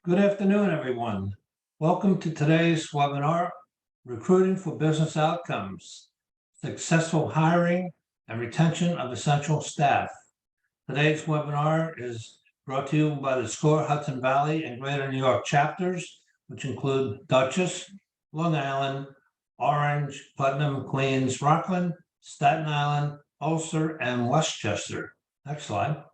Good afternoon, everyone. Welcome to today's webinar, Recruiting for Business Outcomes, Successful Hiring and Retention of Essential Staff. Today's webinar is brought to you by the SCORE Hudson Valley and Greater New York chapters, which include Dutchess, Long Island, Orange, Putnam, Queens, Rockland, Staten Island, Ulster, and Westchester. Next slide.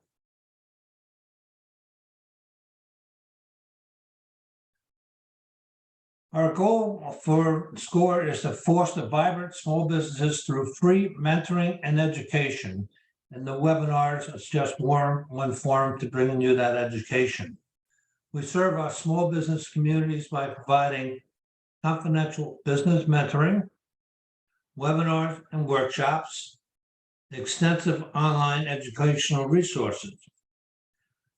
Our goal for SCORE is to foster vibrant small businesses through free mentoring and education. And the webinars is just one forum to bring you that education. We serve our small business communities by providing confidential business mentoring, webinars and workshops, extensive online educational resources,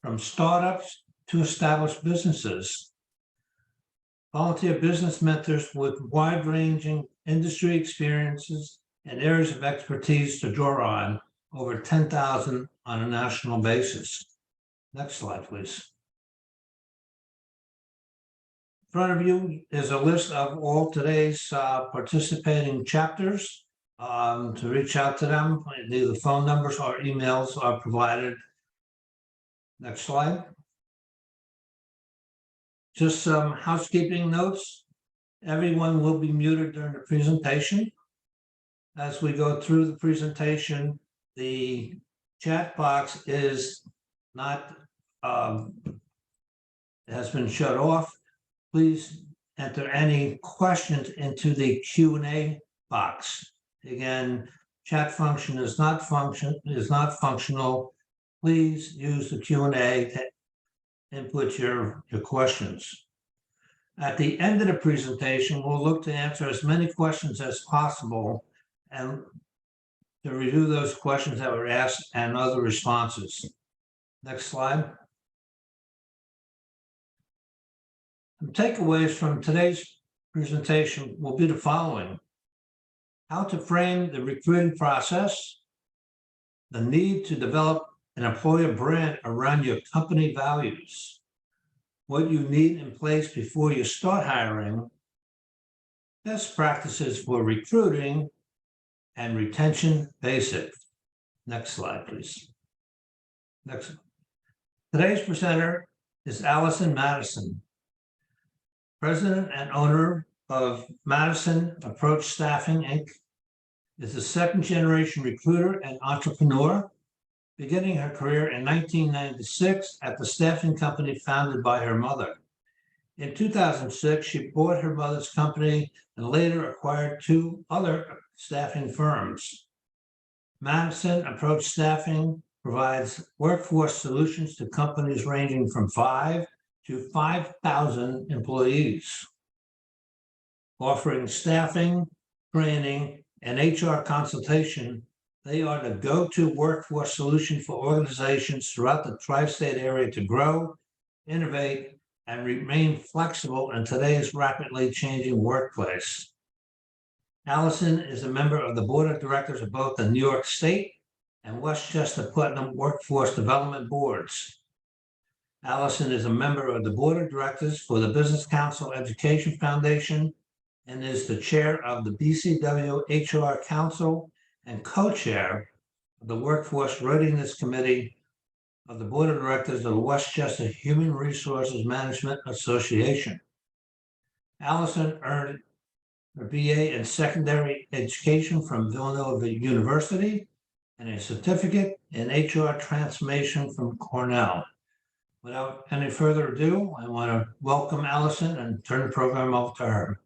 from startups to established businesses. Volunteer business mentors with wide-ranging industry experiences and areas of expertise to draw on, over 10,000 on a national basis. Next slide, please. In front of you is a list of all today's participating chapters. To reach out to them, the phone numbers or emails are provided. Next slide. Just some housekeeping notes. Everyone will be muted during the presentation. As we go through the presentation, the chat box is not, has been shut off. Please enter any questions into the Q&A box. Again, chat function is not functional. Please use the Q&A to input your questions. At the end of the presentation, we'll look to answer as many questions as possible and to review those questions that were asked and other responses. Next slide. The takeaways from today's presentation will be the following: how to frame the recruiting process, the need to develop an employer brand around your company values, what you need in place before you start hiring, best practices for recruiting, and retention basics. Next slide, please. Next. Today's presenter is Allison Madison, president and owner of Madison Approach Staffing, Inc., is a second-generation recruiter and entrepreneur, beginning her career in 1996 at the staffing company founded by her mother. In 2006, she bought her mother's company and later acquired two other staffing firms. Madison Approach Staffing provides workforce solutions to companies ranging from 5 to 5,000 employees, offering staffing, training, and HR consultation. They are the go-to workforce solution for organizations throughout the tri-state area to grow, innovate, and remain flexible in today's rapidly changing workplace. Allison is a member of the board of directors of both the New York State and Westchester Putnam Workforce Development Boards. Allison is a member of the board of directors for the Business Council Education Foundation and is the chair of the BCW HR Council and co-chair of the Workforce Readiness Committee of the Board of Directors of the Westchester Human Resources Management Association. Allison earned her BA in secondary education from Villanova University and a certificate in HR transformation from Cornell. Without any further ado, I want to welcome Allison and turn the program over to her.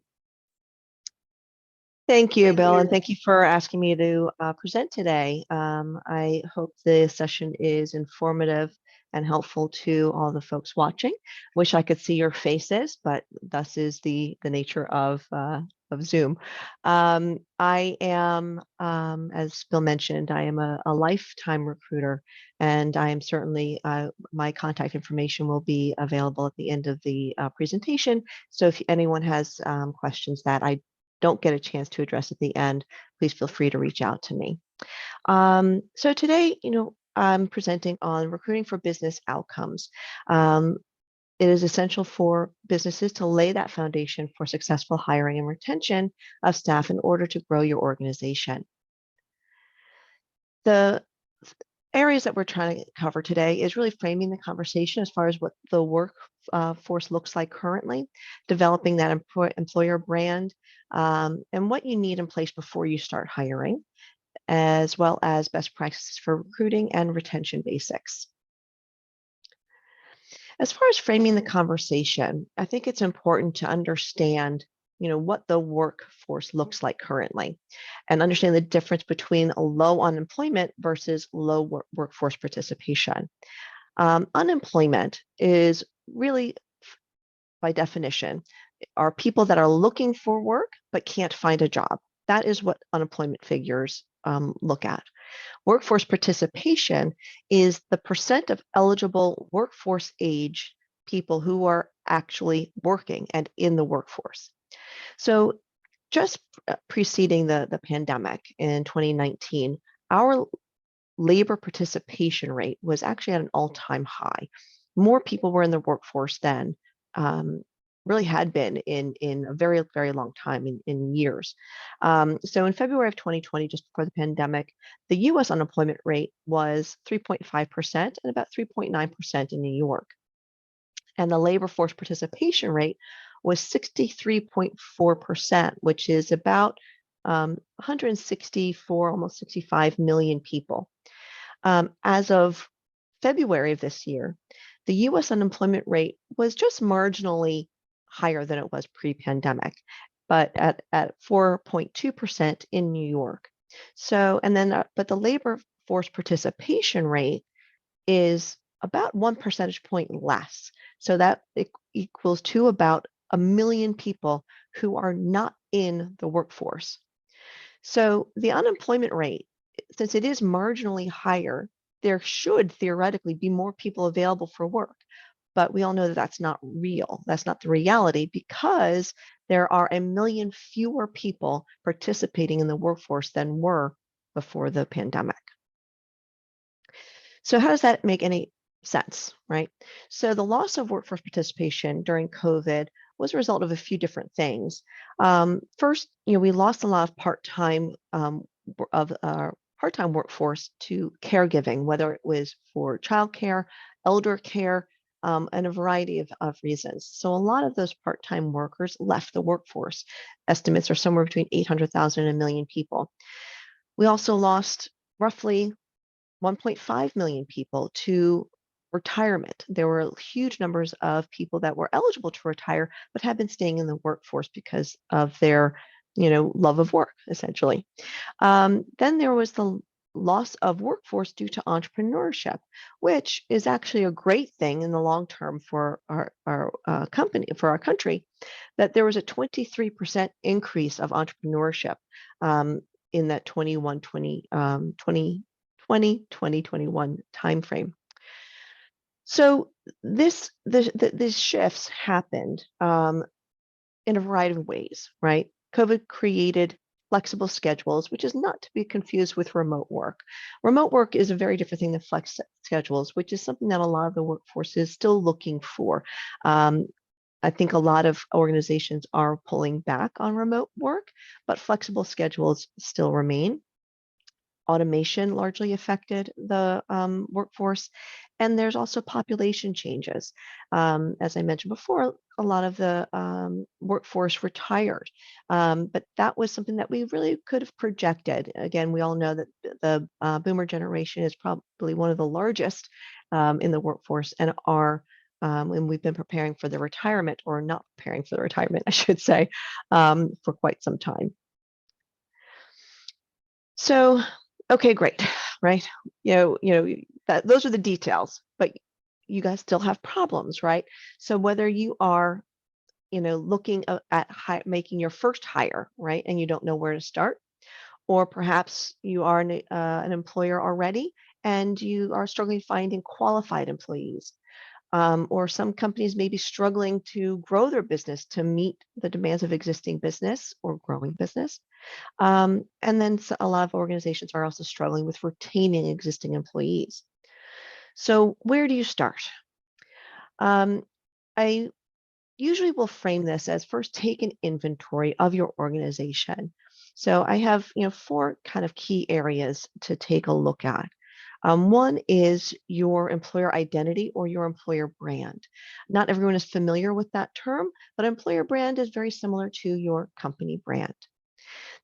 Thank you, Bill, and thank you for asking me to present today. I hope the session is informative and helpful to all the folks watching. Wish I could see your faces, but thus is the nature of Zoom. I am, as Bill mentioned, I am a lifetime recruiter, and I am certainly, my contact information will be available at the end of the presentation. So if anyone has questions that I don't get a chance to address at the end, please feel free to reach out to me. So today, I'm presenting on recruiting for business outcomes. it is essential for businesses to lay that foundation for successful hiring and retention of staff in order to grow your organization. The areas that we're trying to cover today is really framing the conversation as far as what the workforce looks like currently, developing that employer brand, and what you need in place before you start hiring, as well as best practices for recruiting and retention basics. As far as framing the conversation, I think it's important to understand, what the workforce looks like currently and understand the difference between a low unemployment versus low workforce participation. Unemployment is really, by definition, are people that are looking for work but can't find a job. That is what unemployment figures look at. Workforce participation is the percent of eligible workforce age people who are actually working and in the workforce. So just preceding the pandemic in 2019, our labor participation rate was actually at an all-time high. More people were in the workforce then, really had been in a very, very long time, in years. So in February of 2020, just before the pandemic, the US unemployment rate was 3.5% and about 3.9% in New York. And the labor force participation rate was 63.4%, which is about 164, almost 65 million people. As of February of this year, the US unemployment rate was just marginally higher than it was pre-pandemic, but at 4.2% in New York. So, but the labor force participation rate is about 1 percentage point less. So that equals to about 1 million people who are not in the workforce. So the unemployment rate, since it is marginally higher, there should theoretically be more people available for work. But we all know that that's not real. That's not the reality, because there are 1 million fewer people participating in the workforce than were before the pandemic. So how does that make any sense, right? So the loss of workforce participation during COVID was a result of a few different things. First, we lost a lot of part-time part-time workforce to caregiving, whether it was for childcare, elder care, and a variety of reasons. So a lot of those part-time workers left the workforce. Estimates are somewhere between 800,000 and 1 million people. We also lost roughly 1.5 million people to retirement. There were huge numbers of people that were eligible to retire, but had been staying in the workforce because of their, love of work, essentially. Then there was the loss of workforce due to entrepreneurship, which is actually a great thing in the long term for our company, for our country, that there was a 23% increase of entrepreneurship in that 2021 timeframe. So these shifts happened in a variety of ways, right? COVID created flexible schedules, which is not to be confused with remote work. Remote work is a very different thing than flex schedules, which is something that a lot of the workforce is still looking for. I think a lot of organizations are pulling back on remote work, but flexible schedules still remain. Automation largely affected the workforce, and there's also population changes. As I mentioned before, a lot of the workforce retired, but that was something that we really could have projected. Again, we all know that the boomer generation is probably one of the largest in the workforce, and we've been preparing for the retirement, or not preparing for the retirement, I should say, for quite some time. So, okay, great, right? Those are the details, but you guys still have problems, right? So whether you are, looking at making your first hire, right, and you don't know where to start, or perhaps you are an employer already and you are struggling finding qualified employees, or some companies may be struggling to grow their business to meet the demands of existing business or growing business. And then a lot of organizations are also struggling with retaining existing employees. So where do you start? I usually will frame this as first take an inventory of your organization. So I have, four kind of key areas to take a look at. One is your employer identity or your employer brand. Not everyone is familiar with that term, but employer brand is very similar to your company brand.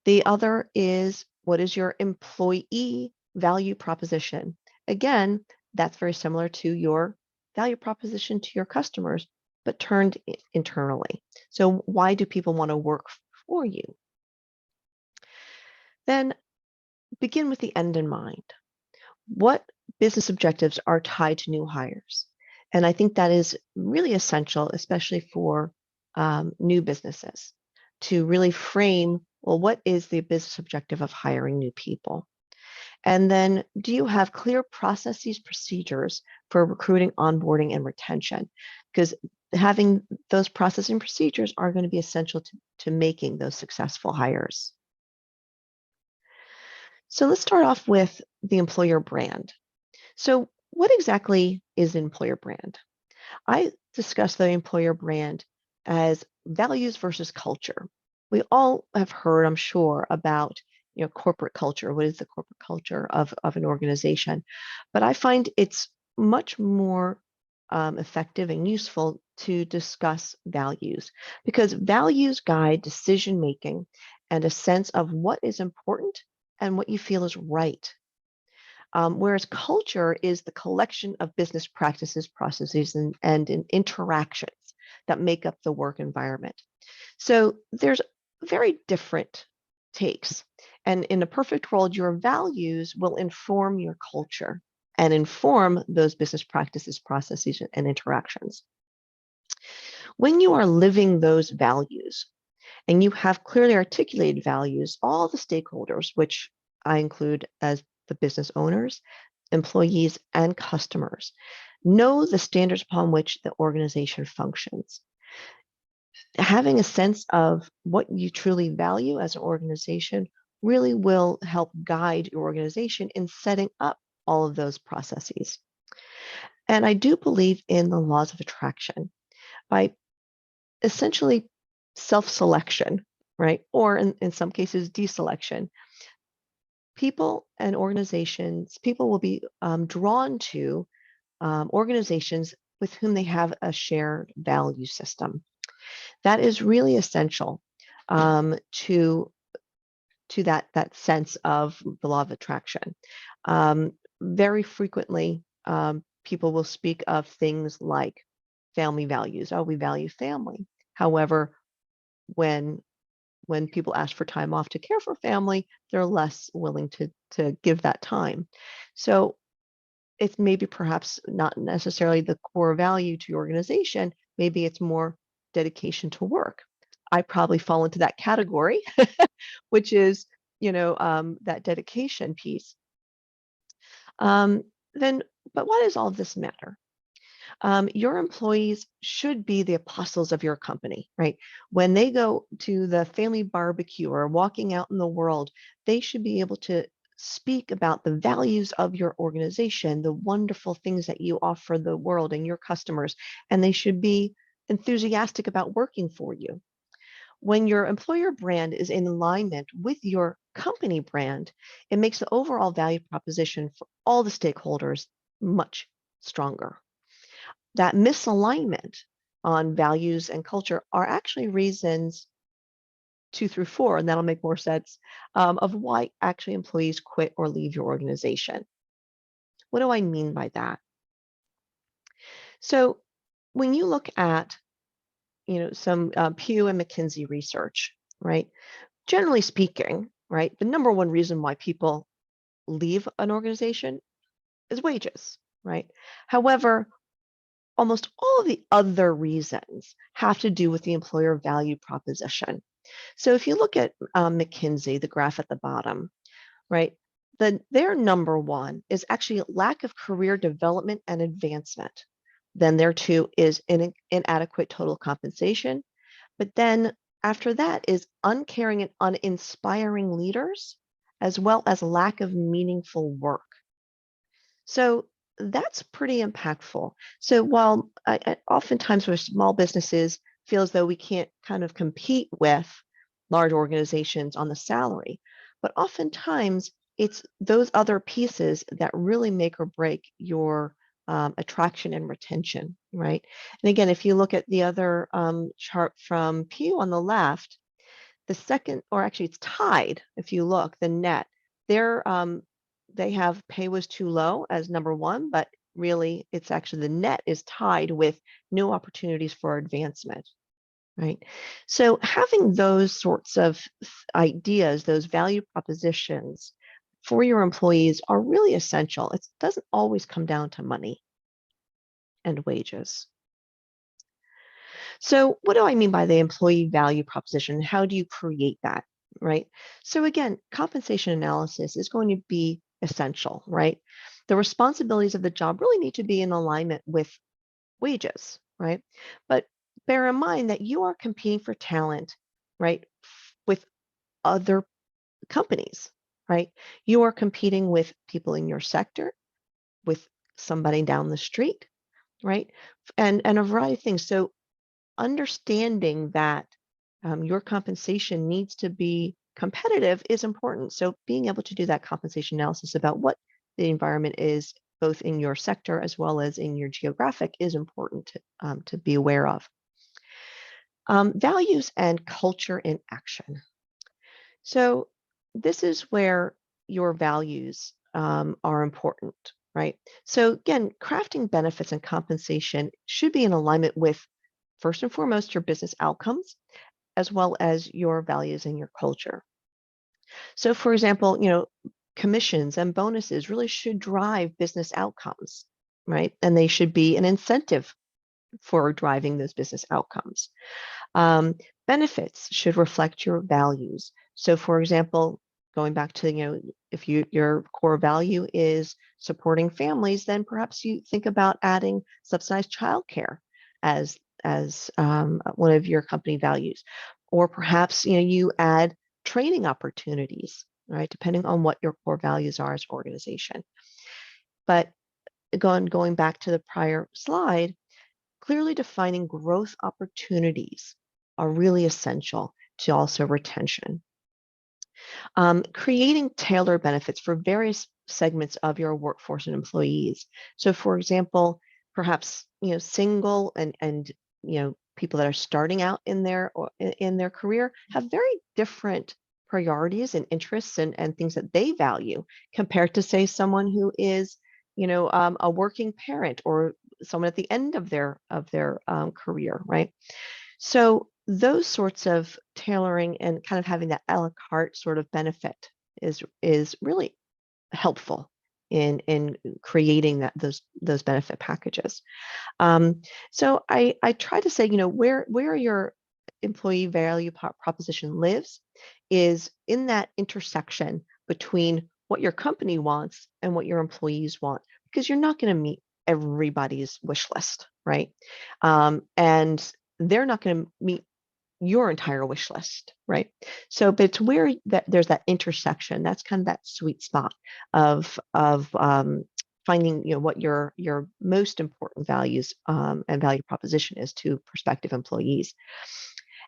The other is what is your employee value proposition? Again, that's very similar to your value proposition to your customers, but turned internally. So, why do people want to work for you? Then begin with the end in mind. What business objectives are tied to new hires? And I think that is really essential, especially for new businesses, to really frame, well, what is the business objective of hiring new people? And then do you have clear processes, procedures for recruiting, onboarding, and retention? Because having those processes and procedures are going to be essential to making those successful hires. So let's start off with the employer brand. So what exactly is an employer brand? I discuss the employer brand as values versus culture. We all have heard, I'm sure, about corporate culture. What is the corporate culture of an organization? But I find it's much more effective and useful to discuss values because values guide decision making and a sense of what is important and what you feel is right. Whereas culture is the collection of business practices, processes, and interactions that make up the work environment. So there's very different takes. And in a perfect world, your values will inform your culture and inform those business practices, processes, and interactions. When you are living those values and you have clearly articulated values, all the stakeholders, which I include as the business owners, employees, and customers, know the standards upon which the organization functions. Having a sense of what you truly value as an organization really will help guide your organization in setting up all of those processes. And I do believe in the laws of attraction by essentially self-selection, right? Or in some cases, deselection. People and organizations, people will be drawn to organizations with whom they have a shared value system. That is really essential to that sense of the law of attraction. Very frequently, people will speak of things like family values. Oh, we value family. However, when people ask for time off to care for family, they're less willing to give that time. So it's maybe perhaps not necessarily the core value to your organization. Maybe it's more dedication to work. I probably fall into that category, which is, that dedication piece. Then, but why does all of this matter? Your employees should be the apostles of your company, right? When they go to the family barbecue or walking out in the world, they should be able to speak about the values of your organization, the wonderful things that you offer the world and your customers, and they should be enthusiastic about working for you. When your employer brand is in alignment with your company brand, it makes the overall value proposition for all the stakeholders much stronger. That misalignment on values and culture are actually reasons 2 through 4, and that'll make more sense, of why actually employees quit or leave your organization. What do I mean by that? So when you look at, some Pew and McKinsey research, right? Generally speaking, right, the number one reason why people leave an organization is wages, right? However, almost all of the other reasons have to do with the employer value proposition. So if you look at McKinsey, the graph at the bottom, right, their number one is actually lack of career development and advancement. Then their two is inadequate total compensation. But then after that is uncaring and uninspiring leaders, as well as lack of meaningful work. So that's pretty impactful. So while oftentimes with small businesses feel as though we can't kind of compete with large organizations on the salary, but oftentimes it's those other pieces that really make or break your attraction and retention, right? And again, if you look at the other chart from Pew on the left, the second, or actually it's tied, if you look, the net, they're they have pay was too low as number one, but really it's actually the net is tied with no opportunities for advancement, right? So having those sorts of ideas, those value propositions for your employees are really essential. It doesn't always come down to money and wages. So what do I mean by the employee value proposition? How do you create that, right? So again, compensation analysis is going to be essential, right? The responsibilities of the job really need to be in alignment with wages, right? But bear in mind that you are competing for talent, right, with other companies, right? You are competing with people in your sector, with somebody down the street, right? And a variety of things. So understanding that your compensation needs to be competitive is important. So being able to do that compensation analysis about what the environment is, both in your sector as well as in your geographic, is important to be aware of. Values and culture in action. So this is where your values are important, right? So again, crafting benefits and compensation should be in alignment with, first and foremost, your business outcomes, as well as your values and your culture. So for example, commissions and bonuses really should drive business outcomes, right? And they should be an incentive for driving those business outcomes. Um, Benefits should reflect your values. So for example, going back to, if your core value is supporting families, then perhaps you think about adding subsidized childcare as one of your company values, or perhaps you add training opportunities, right? Depending on what your core values are as an organization. But going back to the prior slide, clearly defining growth opportunities are really essential to also retention. Creating tailored benefits for various segments of your workforce and employees. So for example, perhaps single and people that are starting out in their career have very different priorities and interests and things that they value compared to, say, someone who is a working parent or someone at the end of their career, right? So those sorts of tailoring and kind of having that a la carte sort of benefit is really helpful in creating those benefit packages. So I try to say, where your employee value proposition lives is in that intersection between what your company wants and what your employees want, because you're not going to meet everybody's wish list, right? And they're not going to meet your entire wish list, right? So, but it's where there's that intersection. That's kind of that sweet spot of finding what your most important values and value proposition is to prospective employees.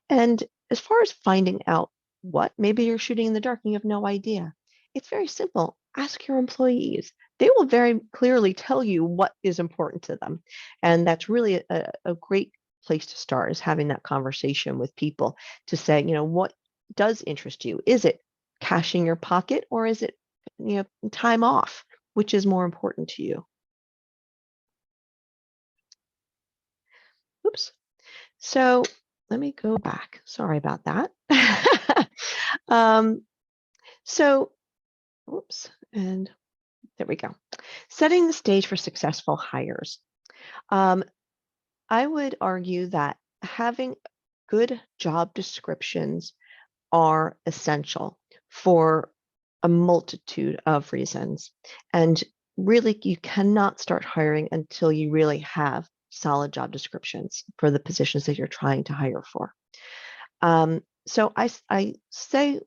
And as far as finding out what, maybe you're shooting in the dark and you have no idea. It's very simple. Ask your employees. They will very clearly tell you what is important to them. And that's really a great place to start, is having that conversation with people to say, what does interest you? Is it cash in your pocket, or is it, time off? Which is more important to you? Oops. So let me go back. Sorry about that. So, oops, and there we go. Setting the stage for successful hires. I would argue that having good job descriptions are essential for a multitude of reasons. And really, you cannot start hiring until you really have solid job descriptions for the positions that you're trying to hire for. So I say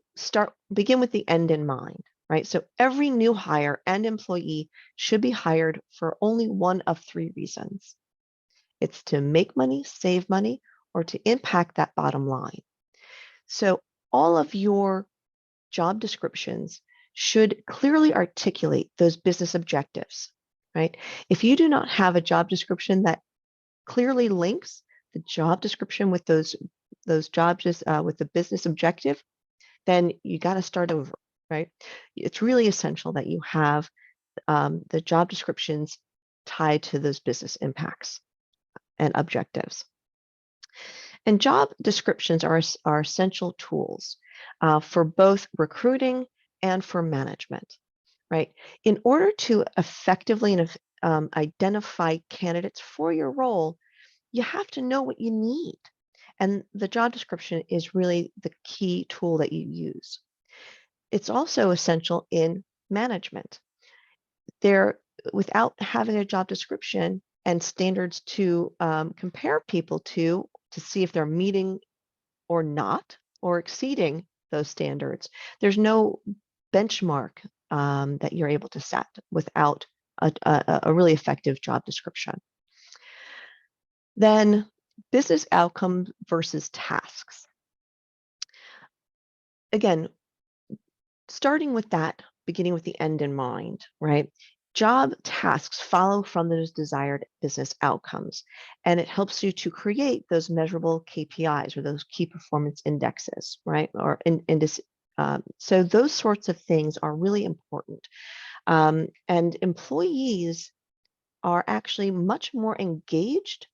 begin with the end in mind, right? So every new hire and employee should be hired for only one of three reasons. It's to make money, save money, or to impact that bottom line. So all of your job descriptions should clearly articulate those business objectives, right? If you do not have a job description that clearly links the job description with those jobs with the business objective, then you got to start over, right? It's really essential that you have the job descriptions tied to those business impacts and objectives. And job descriptions are essential tools for both recruiting and for management, right? In order to effectively identify candidates for your role, you have to know what you need. And the job description is really the key tool that you use. It's also essential in management. Without having a job description and standards to compare people to see if they're meeting or not, or exceeding those standards, there's no benchmark that you're able to set without a really effective job description. Then business outcomes versus tasks. Again, starting with that, beginning with the end in mind, right? Job tasks follow from those desired business outcomes, and it helps you to create those measurable KPIs or those key performance indexes, right? Or so those sorts of things are really important. And employees are actually much more engaged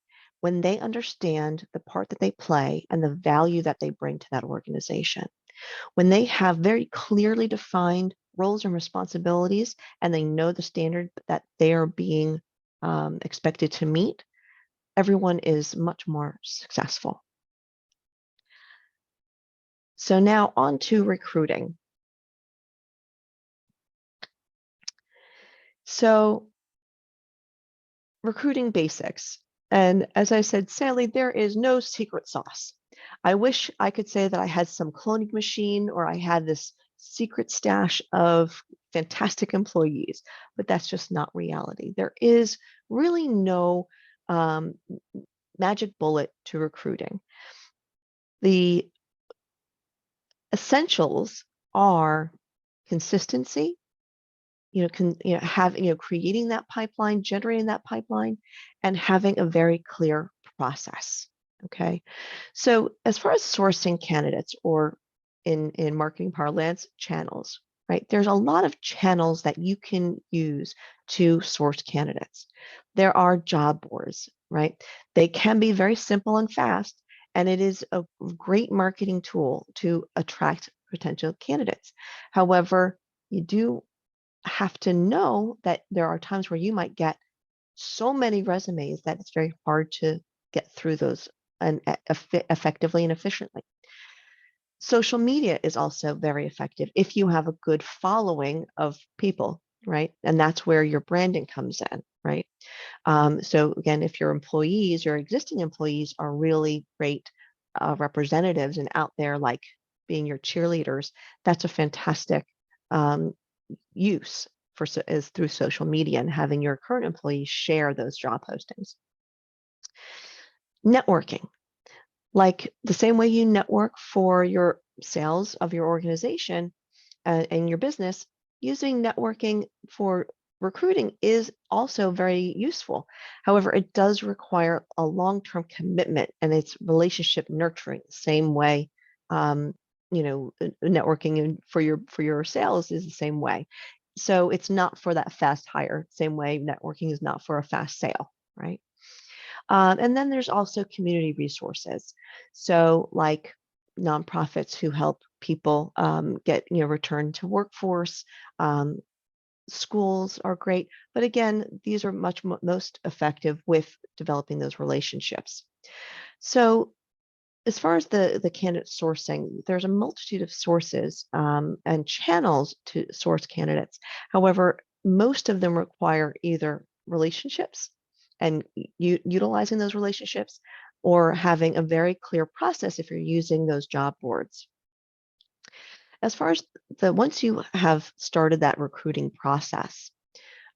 when they understand the part that they play and the value that they bring to that organization. When they have very clearly defined roles and responsibilities and they know the standard that they are being expected to meet, everyone is much more successful. So now on to recruiting. So recruiting basics. And as I said, sadly, there is no secret sauce. I wish I could say that I had some cloning machine or I had this secret stash of fantastic employees, but that's just not reality. There is really no magic bullet to recruiting. The essentials are consistency, creating that pipeline, generating that pipeline, and having a very clear process. Okay. So as far as sourcing candidates, or in marketing parlance, channels, right? There's a lot of channels that you can use to source candidates. There are job boards, right? They can be very simple and fast, and it is a great marketing tool to attract potential candidates. However, you do have to know that there are times where you might get so many resumes that it's very hard to get through those and effectively and efficiently. Social media is also very effective if you have a good following of people, right? And that's where your branding comes in, right? So again, if your existing employees are really great representatives and out there like being your cheerleaders, that's a fantastic use is through social media and having your current employees share those job postings. Networking, like the same way you network for your sales of your organization and your business, using networking for recruiting is also very useful. However, it does require a long-term commitment and it's relationship nurturing, the same way networking for your sales is the same way. So it's not for that fast hire, same way networking is not for a fast sale, right? And then there's also community resources. So like nonprofits who help people get return to workforce. Schools are great, but again, these are most effective with developing those relationships. So as far as the candidate sourcing, there's a multitude of sources and channels to source candidates. However, most of them require either relationships and utilizing those relationships, or having a very clear process if you're using those job boards. as far as once you have started that recruiting process,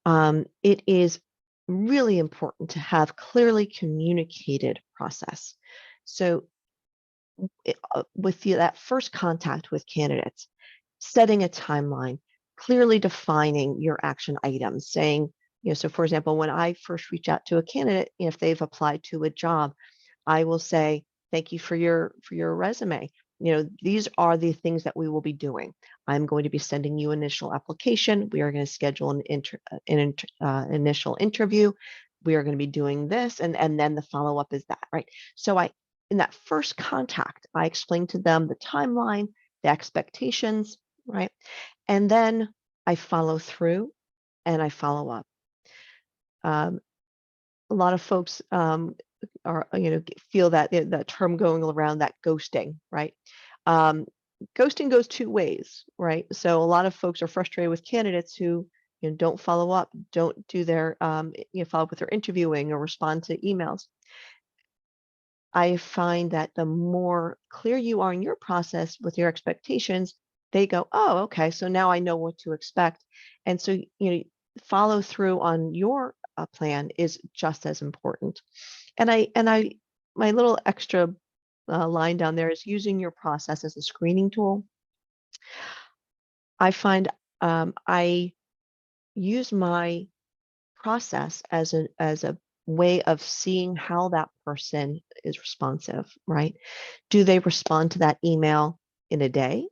it is really important to have clearly communicated process. So with that first contact with candidates, setting a timeline, clearly defining your action items, saying, so for example, when I first reach out to a candidate, if they've applied to a job, I will say, thank you for your resume. These are the things that we will be doing. I'm going to be sending you initial application. We are going to schedule an initial interview. We are going to be doing this, and then the follow up is that, right? So in that first contact, I explain to them the timeline, the expectations, right? And then I follow through and I follow up. A lot of folks are, feel that that term going around, that ghosting, right? Ghosting goes two ways, right? So a lot of folks are frustrated with candidates who don't follow up, don't do their follow up with their interviewing or respond to emails. I find that the more clear you are in your process with your expectations, they go, oh, okay, so now I know what to expect. And so, follow through on your plan is just as important. And my little extra line down there is using your process as a screening tool. I find I use my process as a way of seeing how that person is responsive, right? Do they respond to that email in a day,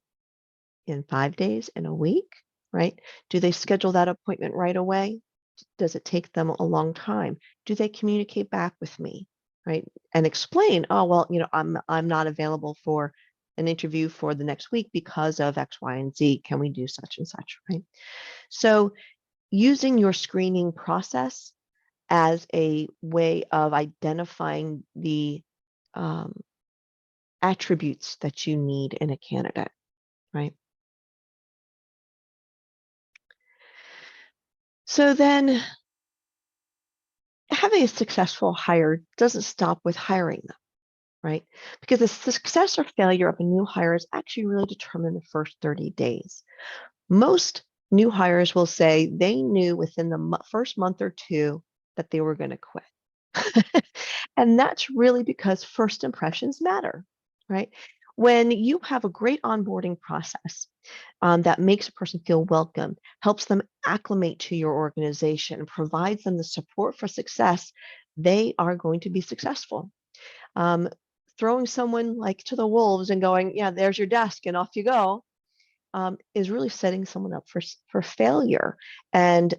in 5 days, in a week, right? Do they schedule that appointment right away? Does it take them a long time? Do they communicate back with me, right? And explain, oh, well, I'm not available for an interview for the next week because of X, Y, and Z. Can we do such and such, right? So using your screening process as a way of identifying the attributes that you need in a candidate, right? So then having a successful hire doesn't stop with hiring them, right? Because the success or failure of a new hire is actually really determined in the first 30 days. Most new hires will say they knew within the first month or two that they were going to quit. And that's really because first impressions matter, right? When you have a great onboarding process that makes a person feel welcome, helps them acclimate to your organization, provides them the support for success, they are going to be successful. Throwing someone like to the wolves and going, yeah, there's your desk and off you go, is really setting someone up for failure and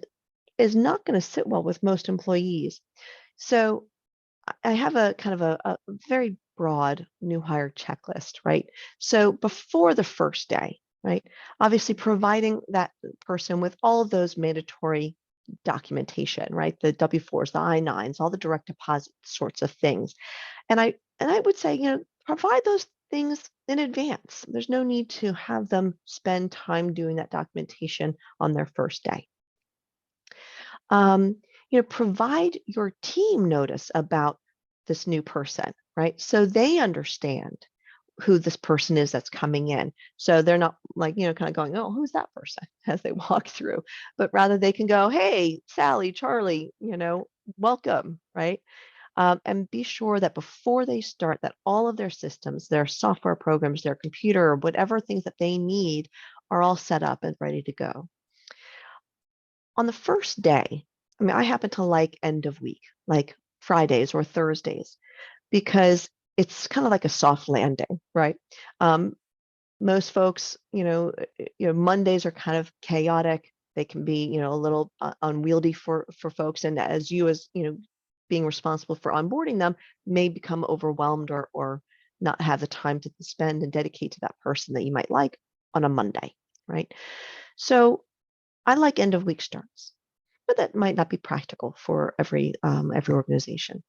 is not going to sit well with most employees. So I have a kind of a very broad new hire checklist, right? So before the first day, right? Obviously providing that person with all of those mandatory documentation, right? The W-4s, the I-9s, all the direct deposit sorts of things. And I would say, provide those things in advance. There's no need to have them spend time doing that documentation on their first day. Provide your team notice about this new person, right? So they understand who this person is that's coming in. So they're not like, kind of going, oh, who's that person as they walk through, but rather they can go, hey, Sally, Charlie, welcome, right? And be sure that before they start that all of their systems, their software programs, their computer, whatever things that they need are all set up and ready to go. On the first day, I happen to like end of week, like Fridays or Thursdays, because it's kind of like a soft landing, right? Most folks, Mondays are kind of chaotic. They can be, a little unwieldy for folks. And as being responsible for onboarding them may become overwhelmed or not have the time to spend and dedicate to that person that you might like on a Monday, right? So I like end of week starts, but that might not be practical for every organization.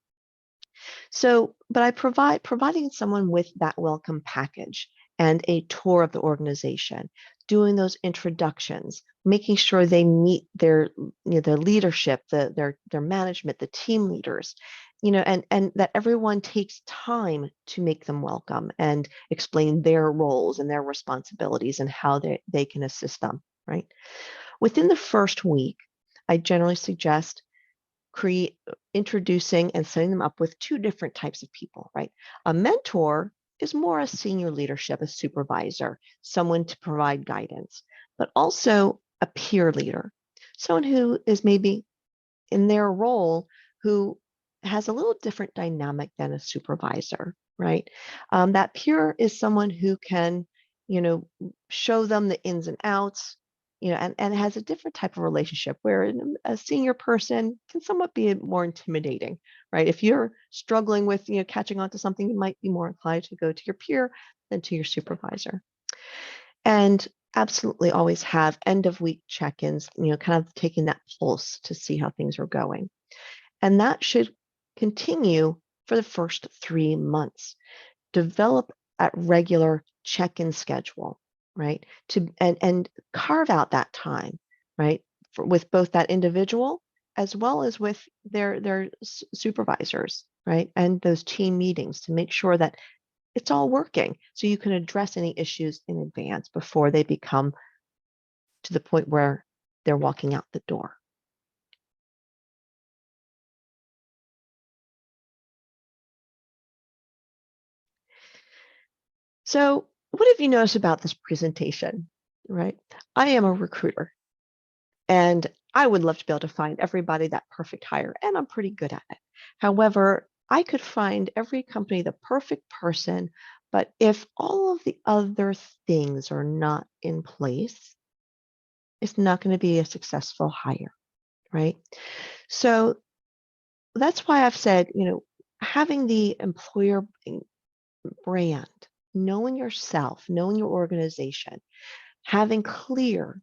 So, but I providing someone with that welcome package and a tour of the organization doing those introductions, making sure they meet their, their leadership, their management, the team leaders, and that everyone takes time to make them welcome and explain their roles and their responsibilities and how they can assist them, right? Within the first week, I generally suggest introducing and setting them up with two different types of people, right? A mentor is more a senior leadership, a supervisor, someone to provide guidance, but also a peer leader, someone who is maybe in their role who has a little different dynamic than a supervisor, right? That peer is someone who can, show them the ins and outs, and has a different type of relationship where a senior person can somewhat be more intimidating, right? If you're struggling with, catching on to something, you might be more inclined to go to your peer than to your supervisor. And absolutely always have end of week check-ins, kind of taking that pulse to see how things are going. And that should continue for the first 3 months. Develop at regular check-in schedule, right? And carve out that time, right? With both that individual as well as with their supervisors, right? And those team meetings to make sure that it's all working so you can address any issues in advance before they become to the point where they're walking out the door. So what have you noticed about this presentation, right? I am a recruiter and I would love to be able to find everybody that perfect hire, and I'm pretty good at it. However, I could find every company the perfect person, but if all of the other things are not in place, it's not going to be a successful hire, right? So that's why I've said, having the employer brand, knowing yourself, knowing your organization, having clear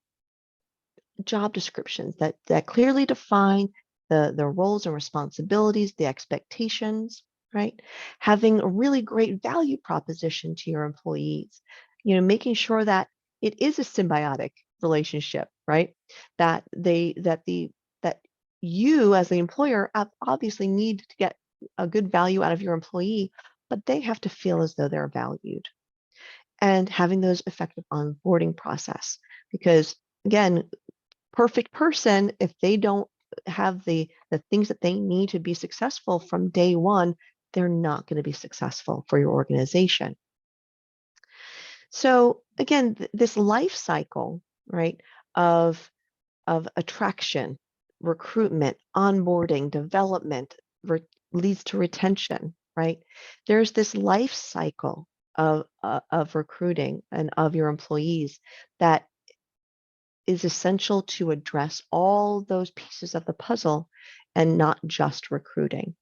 job descriptions that clearly define the roles and responsibilities, the expectations, right? Having a really great value proposition to your employees, making sure that it is a symbiotic relationship, right? That you as the employer obviously need to get a good value out of your employee, but they have to feel as though they're valued. And having those effective onboarding process, because again, perfect person, if they don't have the things that they need to be successful from day one, they're not going to be successful for your organization. So again, this life cycle, right, of attraction, recruitment, onboarding, development leads to retention, right? There's this life cycle of recruiting and of your employees that is essential to address all those pieces of the puzzle and not just recruiting.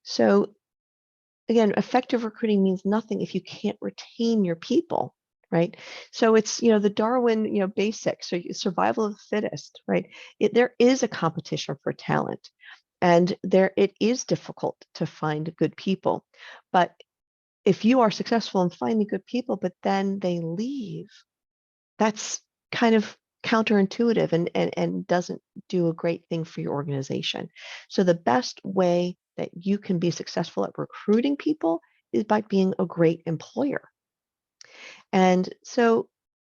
So again, effective recruiting means nothing if you can't retain your people, right? So it's, the Darwin, basics, so survival of the fittest, right? There is a competition for talent, and it is difficult to find good people. But if you are successful in finding good people, but then they leave, that's kind of counterintuitive and doesn't do a great thing for your organization. So the best way that you can be successful at recruiting people is by being a great employer. And so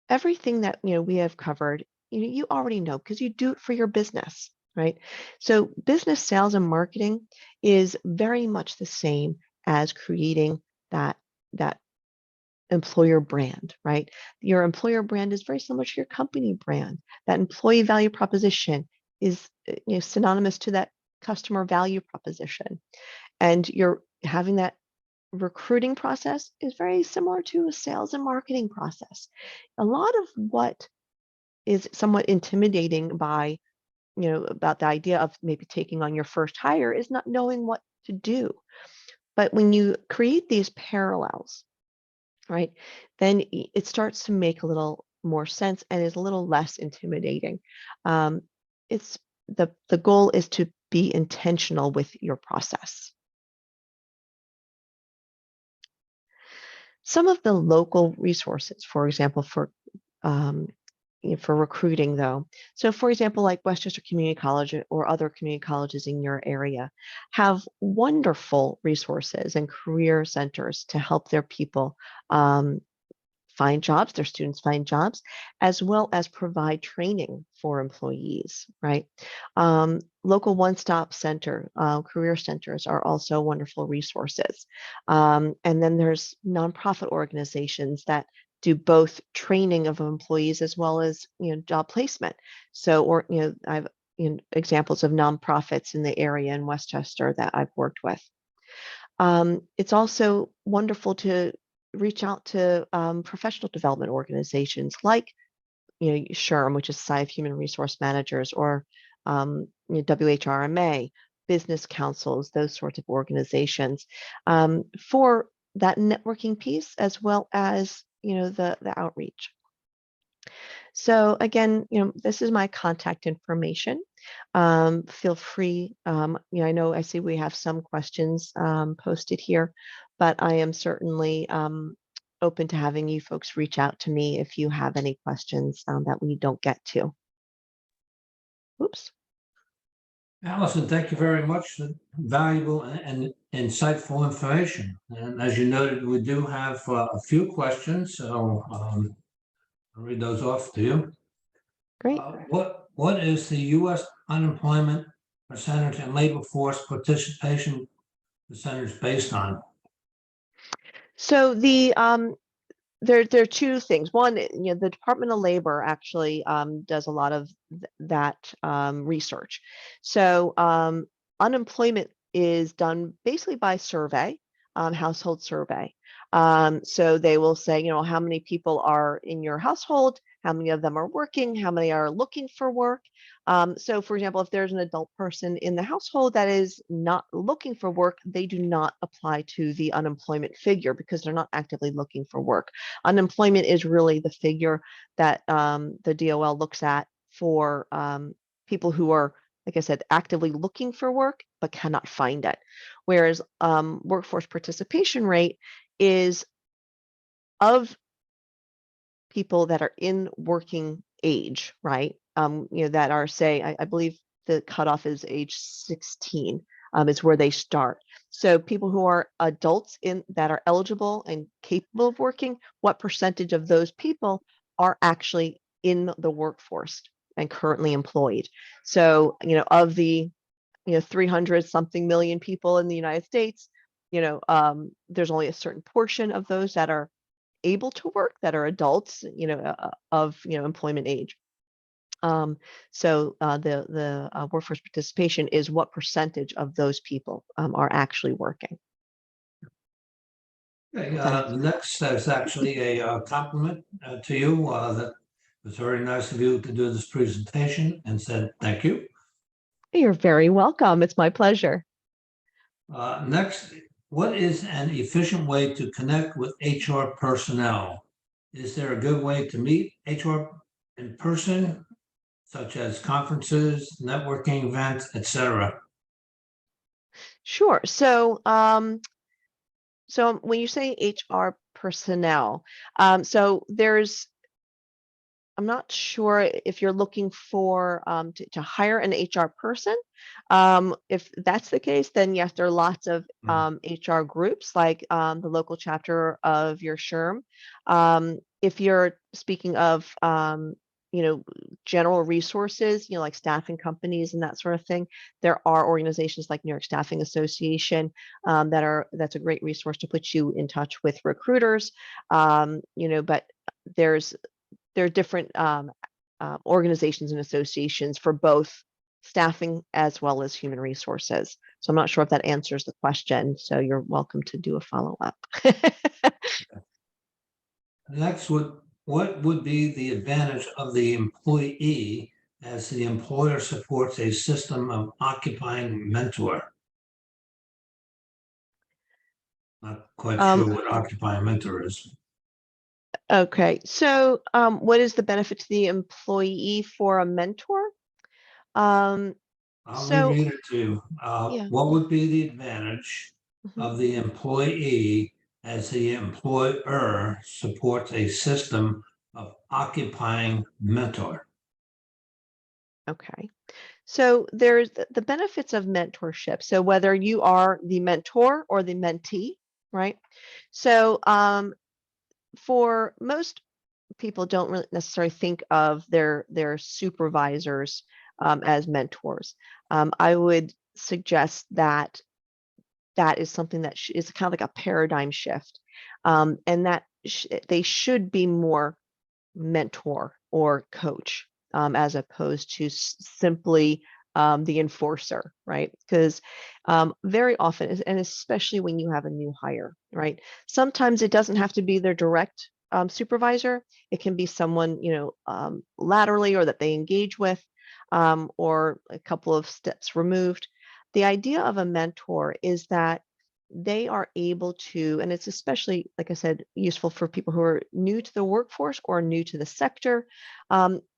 everything that we have covered, you already know because you do it for your business, right? So business sales and marketing is very much the same as creating that employer brand, right? Your employer brand is very similar to your company brand. That employee value proposition is synonymous to that customer value proposition. And you're having that recruiting process is very similar to a sales and marketing process. A lot of what is somewhat intimidating by, about the idea of maybe taking on your first hire is not knowing what to do. But when you create these parallels, right, then it starts to make a little more sense and is a little less intimidating. It's the goal is to be intentional with your process. Some of the local resources, for example, um, for recruiting though. So for example, like Westchester Community College or other community colleges in your area have wonderful resources and career centers to help their people find jobs, their students find jobs, as well as provide training for employees, right? Local one-stop center, career centers are also wonderful resources. And then there's nonprofit organizations that do both training of employees as well as job placement. So, or I've examples of nonprofits in the area in Westchester that I've worked with. It's also wonderful to reach out to professional development organizations like SHRM, which is Society of Human Resource Managers, or WHRMA, business councils, those sorts of organizations, for that networking piece as well as the outreach. So again, this is my contact information. Feel free. I know I see we have some questions posted here, but I am certainly open to having you folks reach out to me if you have any questions that we don't get to. Oops. Allison, thank you very much for valuable and insightful information. And as you noted, we do have a few questions, so I'll read those off to you. Great. What is the U.S. unemployment percentage and labor force participation percentage based on? So there are two things. One, the Department of Labor actually does a lot of that research. So unemployment is done basically by survey, household survey. So they will say, how many people are in your household, how many of them are working, how many are looking for work. So for example, if there's an adult person in the household that is not looking for work, they do not apply to the unemployment figure because they're not actively looking for work. Unemployment is really the figure that the DOL looks at for people who are, like I said, actively looking for work but cannot find it. Whereas workforce participation rate is of people that are in working age, right? That are, say, I believe the cutoff is age 16 is where they start. So people who are adults that are eligible and capable of working, what percentage of those people are actually in the workforce and currently employed? So, of the 300 something million people in the United States, there's only a certain portion of those that are able to work, that are adults, of employment age. So the workforce participation is what percentage of those people are actually working. Okay, the next is actually a compliment to you. That was very nice of you to do this presentation, and said thank you. You're very welcome. It's my pleasure. Next, what is an efficient way to connect with HR personnel? Is there a good way to meet HR in person, such as conferences, networking events, etc.? Sure. So when you say HR personnel, so I'm not sure if you're looking for to hire an HR person. If that's the case, then yes, there are lots of HR groups like the local chapter of your SHRM. If you're speaking of general resources, like staffing companies and that sort of thing, there are organizations like New York Staffing Association that's a great resource to put you in touch with recruiters. But there are different organizations and associations for both staffing as well as human resources. So I'm not sure if that answers the question. So you're welcome to do a follow-up. Next, what would be the advantage of the employee as the employer supports a system of occupying mentor? Not quite sure what occupying mentor is. Okay, so what is the benefit to the employee for a mentor? I'll So reread it to you. yeah. What would be the advantage Mhm. of the employee as the employer supports a system of occupying mentor? Okay. So there's the benefits of mentorship. So whether you are the mentor or the mentee, right? So for most people don't really necessarily think of their supervisors as mentors. I would suggest that that is something that is kind of like a paradigm shift, and that they should be more mentor or coach, as opposed to simply the enforcer, right? Because very often, and especially when you have a new hire, right? Sometimes it doesn't have to be their direct supervisor. It can be someone, laterally or that they engage with, or a couple of steps removed. The idea of a mentor is that they are able to, and it's especially, like I said, useful for people who are new to the workforce or new to the sector,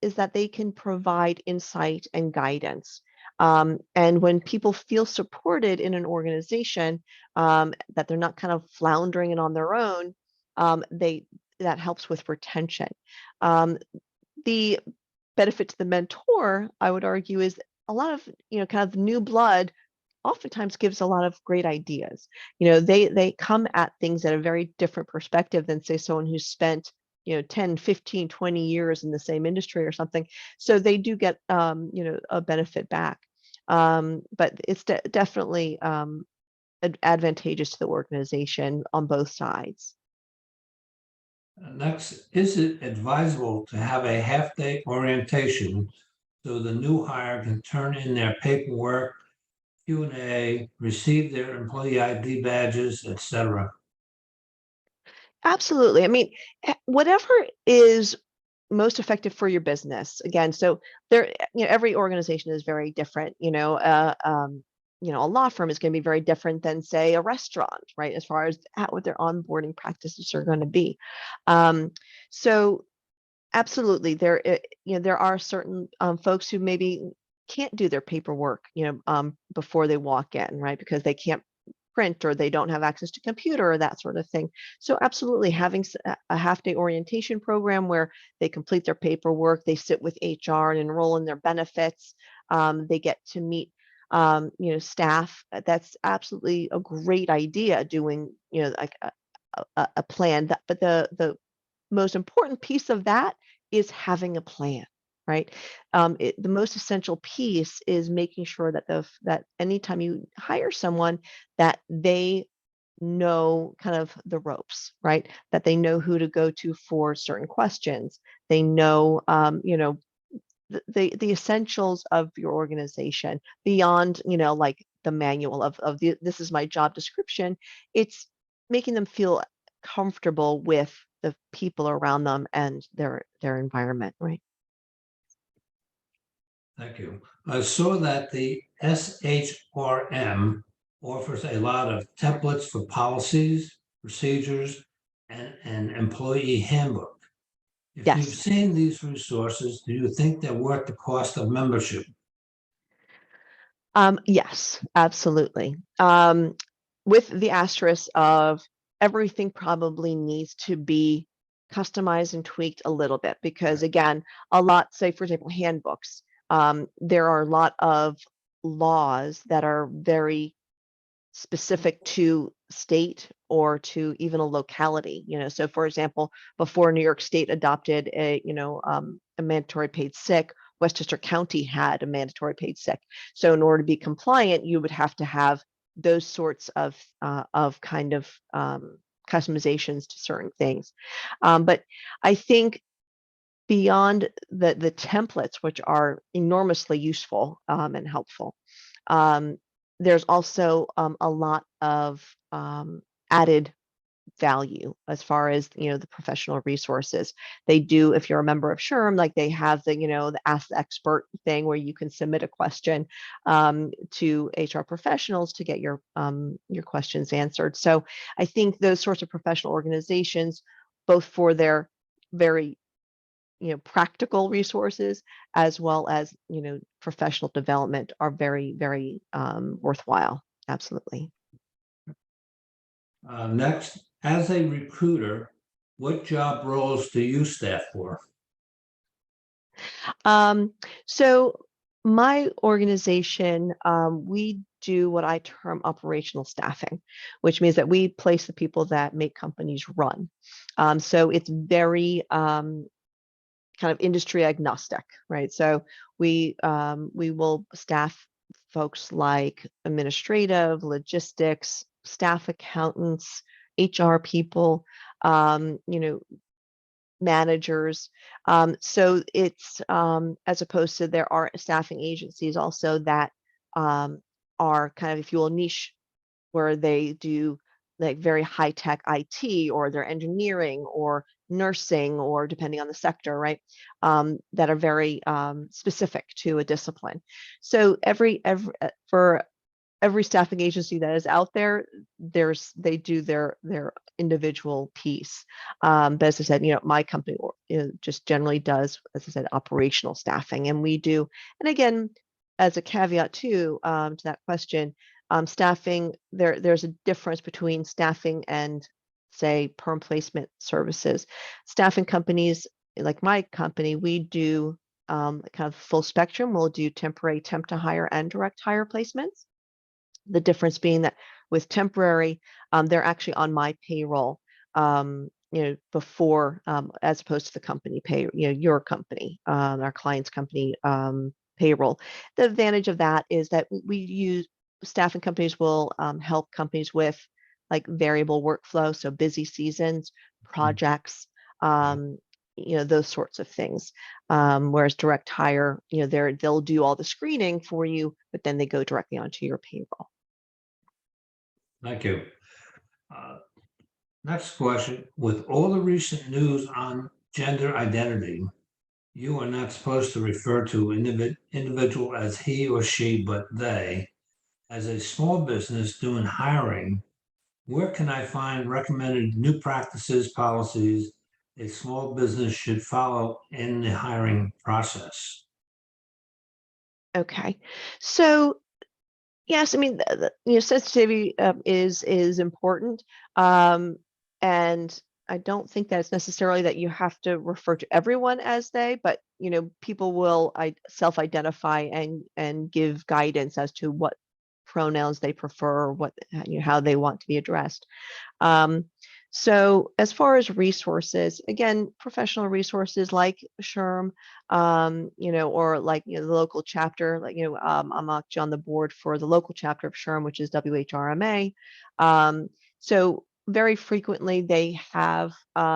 is that they can provide insight and guidance. And when people feel supported in an organization, that they're not kind of floundering and on their own, they that helps with retention. The benefit to the mentor, I would argue, is a lot of kind of new blood oftentimes gives a lot of great ideas. They come at things at a very different perspective than say someone who's spent 10, 15, 20 years in the same industry or something. So they do get a benefit back. But it's definitely advantageous to the organization on both sides. Next, is it advisable to have a half-day orientation so the new hire can turn in their paperwork, Q&A, receive their employee ID badges, etc.? Absolutely. I mean, whatever is most effective for your business. Again, so there, every organization is very different. A law firm is going to be very different than, say, a restaurant, right? As far as what their onboarding practices are going to be. So, absolutely, there are certain folks who maybe can't do their paperwork, before they walk in, right? Because they can't print or they don't have access to computer or that sort of thing. So absolutely having a half day orientation program where they complete their paperwork, they sit with HR and enroll in their benefits, they get to meet staff. That's absolutely a great idea doing, like a plan. But the most important piece of that is having a plan, right? The most essential piece is making sure that that anytime you hire someone, that they know kind of the ropes, right? That they know who to go to for certain questions. They know, the essentials of your organization beyond, like the manual of this is my job description. It's making them feel comfortable with the people around them and their environment, right? Thank you. I saw that the SHRM offers a lot of templates for policies, procedures, and an employee handbook. If you've Yes. seen these resources, do you think they're worth the cost of membership? Yes, absolutely. With the asterisk of everything probably needs to be customized and tweaked a little bit because, again, a lot, say, for example, handbooks, there are a lot of laws that are very specific to state or to even a locality. So for example, before New York State adopted a mandatory paid sick, Westchester County had a mandatory paid sick. So in order to be compliant, you would have to have those sorts of kind of customizations to certain things. But I think beyond the templates, which are enormously useful and helpful, um, there's also a lot of added value as far as the professional resources. They do, if you're a member of SHRM, like they have the Ask the Expert thing where you can submit a question to HR professionals to get your questions answered. So I think those sorts of professional organizations, both for their very practical resources as well as professional development, are very, very worthwhile. Absolutely. Next, As a recruiter, what job roles do you staff for? Um, so my organization, we do what I term operational staffing, which means that we place the people that make companies run. So it's very kind of industry agnostic, right? So we will staff folks like administrative, logistics, staff accountants, HR people, you know, managers. So it's as opposed to there are staffing agencies also that um, are kind of, if you will, niche where they do like very high tech IT or their engineering or nursing or depending on the sector, right? That are very specific to a discipline. So for every staffing agency that is out there, they do their individual piece. But as I said, my company just generally does, as I said, operational staffing, and we do. And again, as a caveat too to that question, staffing there's a difference between staffing and say perm placement services. Staffing companies like my company, we do kind of full spectrum. We'll do temporary, temp to hire, and direct hire placements. The difference being that with temporary, they're actually on my payroll, before, as opposed to the company pay, your company, our client's company payroll. The advantage of that is that we use staffing companies will help companies with like variable workflow, so busy seasons, projects, um, those sorts of things. Whereas direct hire, they'll do all the screening for you, but then they go directly onto your payroll. Thank you. Uh, Next question. With all the recent news on gender identity, you are not supposed to refer to individual as he or she, but they. As a small business doing hiring, where can I find recommended new practices, policies a small business should follow in the hiring process? Okay. So yes, I mean, sensitivity is important, and I don't think that it's necessarily that you have to refer to everyone as they, but people will self-identify and give guidance as to what pronouns they prefer, or what how they want to be addressed. Um, so as far as resources, again, professional resources like SHRM, or like the local chapter, like I'm actually on the board for the local chapter of SHRM, which is WHRMA. So very frequently they have like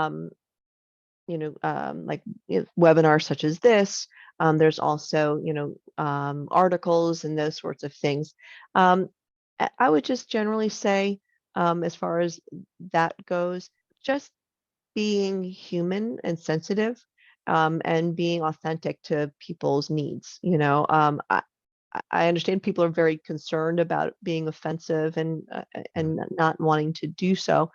webinars such as this. There's also articles and those sorts of things. Um, I would just generally say, as far as that goes, just being human and sensitive, and being authentic to people's needs. I understand people are very concerned about being offensive and not wanting to do so.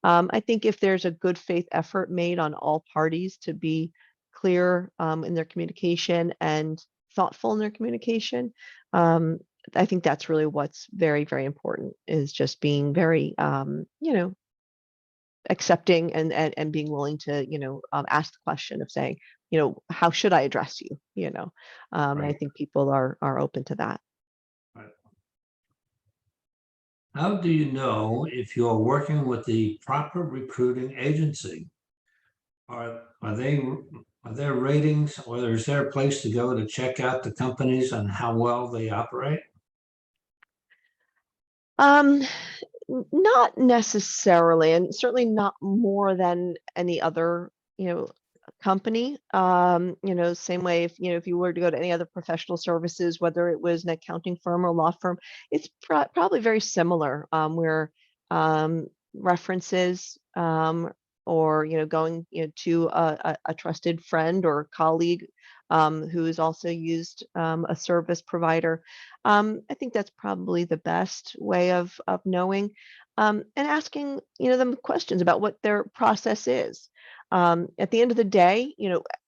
I think if there's a good faith effort made on all parties to be clear in their communication and thoughtful in their communication, um, I think that's really what's very, very important is just being very, accepting and being willing to, ask the question of saying, how should I address you? And I Right. think people are open to that. Right. How do you know if you're working with the proper recruiting agency? Are they are there ratings or is there a place to go to check out the companies and how well they operate? Um, Not necessarily, and certainly not more than any other, company. Same way if you were to go to any other professional services, whether it was an accounting firm or law firm, it's probably very similar. Where references, or going to a trusted friend or colleague who has also used a service provider. I think that's probably the best way of knowing, and asking them questions about what their process is. At the end of the day,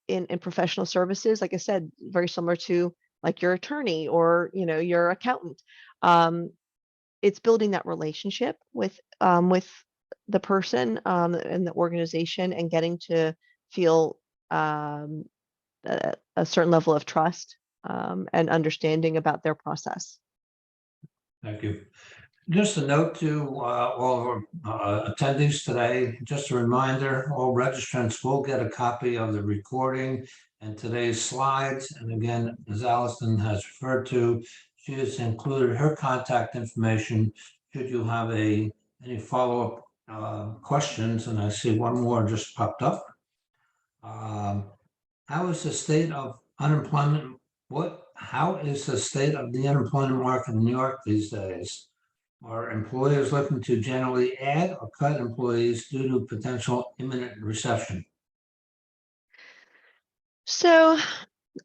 in professional services, like I said, very similar to like your attorney or your accountant. Um, it's building that relationship with the person and the organization, and getting to feel a certain level of trust and understanding about their process. Thank you. Just a note to all of our attendees today, just a reminder, all registrants will get a copy of the recording and today's slides. And again, as Allison has referred to, she has included her contact information should you have any follow-up questions. And I see one more just popped up. How is the state of unemployment? How is the state of the unemployment market in New York these days? Are employers looking to generally add or cut employees due to potential imminent recession? So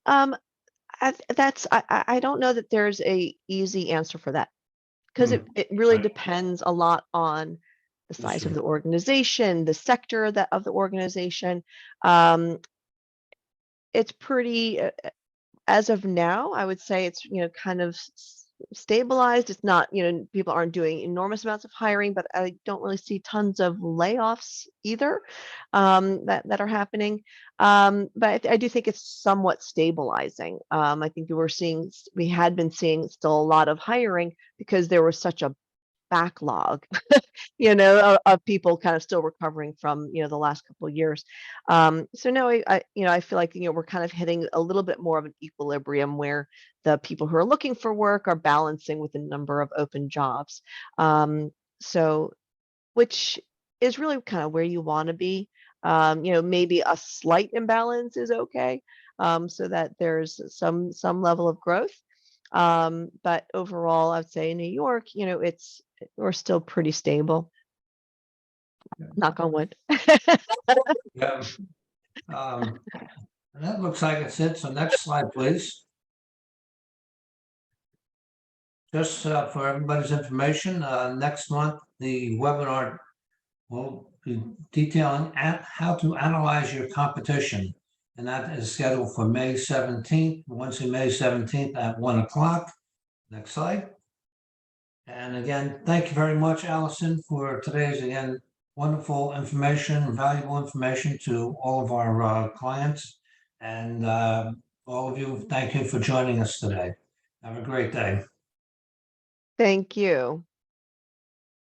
I don't know that there's a easy answer for that, because it really Right. depends a lot on the That's size of true. the organization, the sector of the organization. Um, it's pretty as of now, I would say it's, kind of stabilized. It's not, people aren't doing enormous amounts of hiring, but I don't really see tons of layoffs either that are happening. But I do think it's somewhat stabilizing. I think we had been seeing still a lot of hiring because there was such a backlog, of people kind of still recovering from, the last couple of years. So now I feel like, we're kind of hitting a little bit more of an equilibrium where the people who are looking for work are balancing with the number of open jobs. So, which is really kind of where you want to be. Maybe a slight imbalance is okay, so that there's some level of growth. But overall, I'd say in New York, we're still pretty stable. Knock on wood. Yeah. And that looks like it's it. So next slide, please. Just for everybody's information, next month, the webinar will be detailing how to analyze your competition. And that is scheduled for May 17th, Wednesday, May 17th at 1 o'clock. Next slide. And again, thank you very much, Allison, for today's, again, wonderful information, valuable information to all of our clients. And all of you, thank you for joining us today. Have a great day. Thank you.